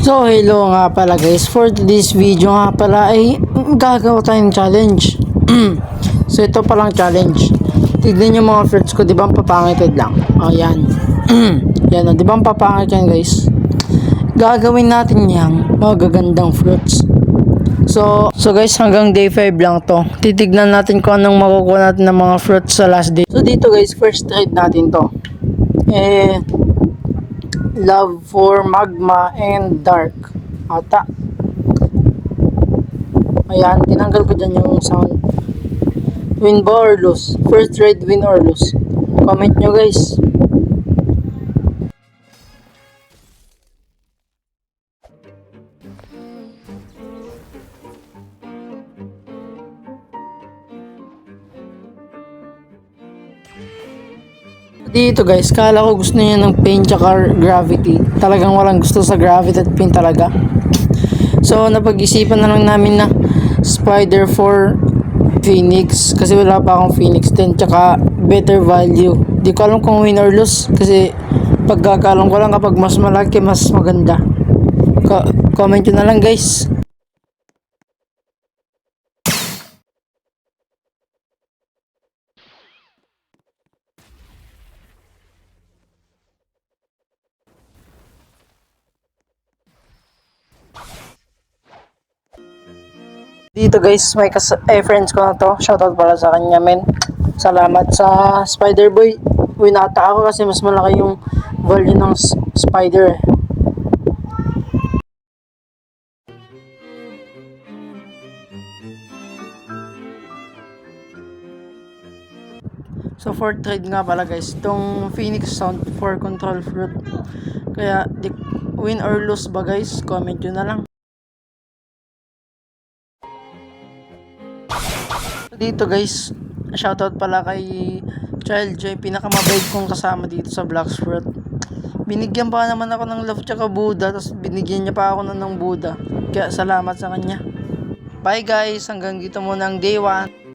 So hello nga pala guys, for this video nga pala ay gagawa tayong challenge. So ito palang challenge. Tignan yung mga fruits ko, di ba papangit lang? O yan. Yan o, di ba papangit yan guys? Gagawin natin yung magagandang fruits. So guys, hanggang day 5 lang to. Titignan natin kung anong makukuha natin ng mga fruits sa last day. So dito guys, first trade natin to. Love for magma and dark ata. Ayan, tinanggal ko dyan yung sound. Win ba or lose? First trade, win or lose? Comment nyo guys. Dito guys, kala ko gusto niya ng paint tsaka gravity. Talagang walang gusto sa gravity at paint talaga. So napag-isipan na lang namin na spider for phoenix kasi wala pa akong phoenix din tsaka better value. Di ko alam kung win or lose kasi pagkakalam ko lang kapag mas malaki mas maganda. Comment nyo na lang guys. Dito guys, may friends ko na to. Shoutout pala sa kanya, men. Salamat sa Spider Boy. Winata ako kasi mas malaki yung value ng spider. So for trade nga pala guys, itong Phoenix Sound for control fruit. Kaya win or lose ba guys? Comment nyo na lang. Dito guys, shoutout pala kay Child Joy, pinakamabait kong kasama dito sa Blacksfruit. Binigyan pa naman ako ng love tsaka Buddha, tapos binigyan niya pa ako ng Buddha. Kaya salamat sa kanya. Bye guys, hanggang dito muna ang day 1.